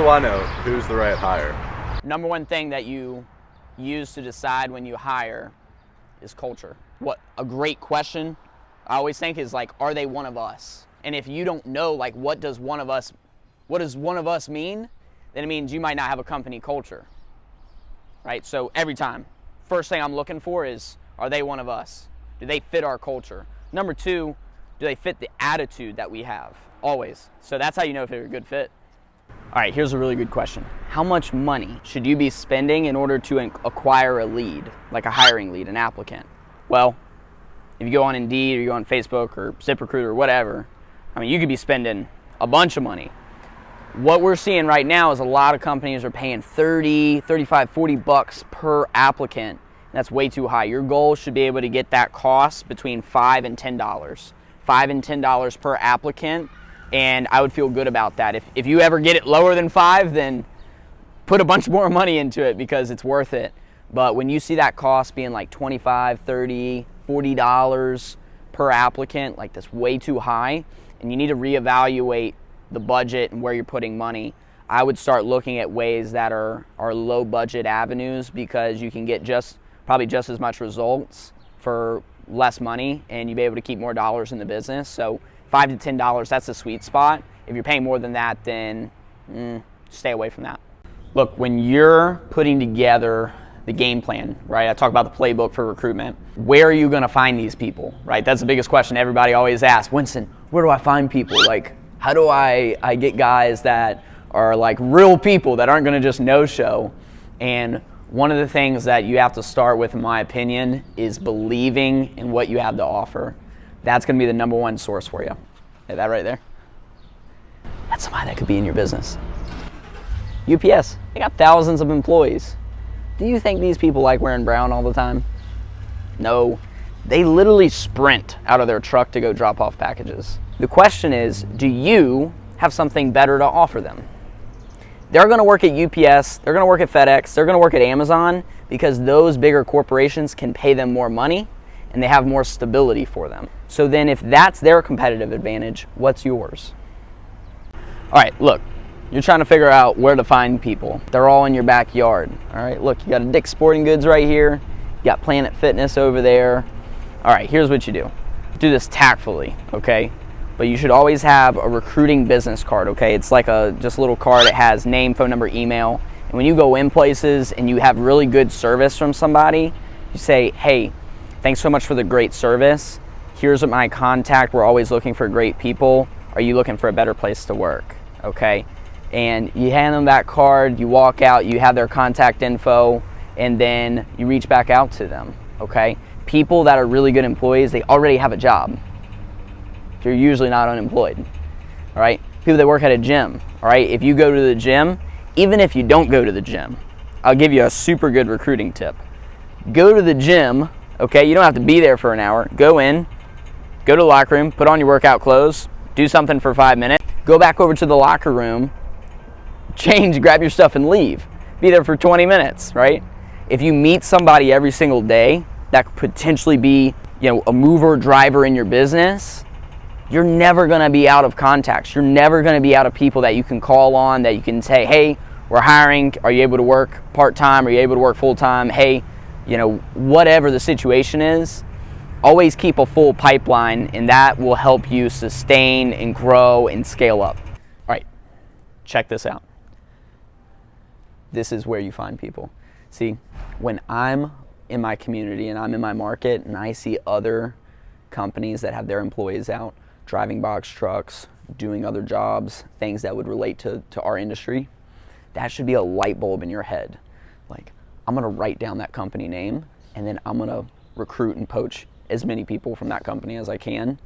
do I know who's the right hire? Number one thing that you use to decide when you hire is culture. What a great question I always think is like, are they one of us? And if you don't know, like, what does one of us mean, then it means you might not have a company culture, right? So every time, first thing I'm looking for is, are they one of us? Do they fit our culture? Number two, do they fit the attitude that we have? Always. So that's how you know if they're a good fit. All right, here's a really good question. How much money should you be spending in order to acquire a lead, like a hiring lead, an applicant? Well, if you go on Indeed or you go on Facebook or ZipRecruiter or whatever, I mean, you could be spending a bunch of money. What we're seeing right now is a lot of companies are paying 30, 35, 40 bucks per applicant. That's way too high. Your goal should be able to get that cost between $5 and $10. $5 and $10 per applicant, and I would feel good about that. If you ever get it lower than 5, then put a bunch more money into it because it's worth it. But when you see that cost being like $25, $30, $40 per applicant, like that's way too high, and you need to reevaluate the budget and where you're putting money, I would start looking at ways that are low budget avenues, because you can get probably just as much results for less money, and you'll be able to keep more dollars in the business. So $5 to $10, that's the sweet spot. If you're paying more than that, then stay away from that. Look, when you're putting together the game plan, right? I talk about the playbook for recruitment. Where are you gonna find these people, right? That's the biggest question everybody always asks. Winston, where do I find people? Like, how do I get guys that are like real people that aren't gonna just no-show? And one of the things that you have to start with, in my opinion, is believing in what you have to offer. That's gonna be the number one source for you. That right there? That's somebody that could be in your business. UPS, they got thousands of employees. Do you think these people like wearing brown all the time? No. They literally sprint out of their truck to go drop off packages. The question is, do you have something better to offer them? They're gonna work at UPS, they're gonna work at FedEx, they're gonna work at Amazon, because those bigger corporations can pay them more money and they have more stability for them. So then if that's their competitive advantage, what's yours? All right, look, you're trying to figure out where to find people. They're all in your backyard. All right, look, you got a Dick's Sporting Goods right here. You got Planet Fitness over there. All right, here's what you do. Do this tactfully, okay? But you should always have a recruiting business card, okay? It's like just a little card that has name, phone number, email. And when you go in places and you have really good service from somebody, you say, hey, thanks so much for the great service. Here's my contact. We're always looking for great people. Are you looking for a better place to work, okay? And you hand them that card, you walk out, you have their contact info, and then you reach back out to them, okay? People that are really good employees, they already have a job. You're usually not unemployed, all right? People that work at a gym, all right? If you go to the gym, even if you don't go to the gym, I'll give you a super good recruiting tip. Go to the gym, okay? You don't have to be there for an hour. Go in, go to the locker room, put on your workout clothes, do something for 5 minutes, go back over to the locker room, change, grab your stuff, and leave. Be there for 20 minutes, right? If you meet somebody every single day that could potentially be, a mover, driver in your business, you're never gonna be out of contacts. You're never gonna be out of people that you can call on, that you can say, hey, we're hiring. Are you able to work part-time? Are you able to work full-time? Hey, whatever the situation is, always keep a full pipeline, and that will help you sustain and grow and scale up. All right, check this out. This is where you find people. See, when I'm in my community and I'm in my market and I see other companies that have their employees out driving box trucks, doing other jobs, things that would relate to our industry, that should be a light bulb in your head. Like, I'm gonna write down that company name, and then I'm gonna recruit and poach as many people from that company as I can,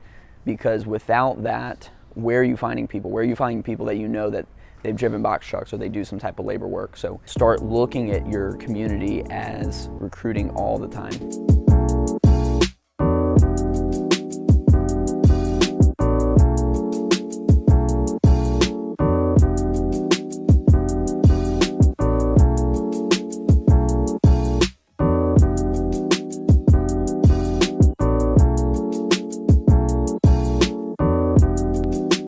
because without that, where are you finding people? Where are you finding people that you know that they've driven box trucks or they do some type of labor work? So start looking at your community as recruiting all the time.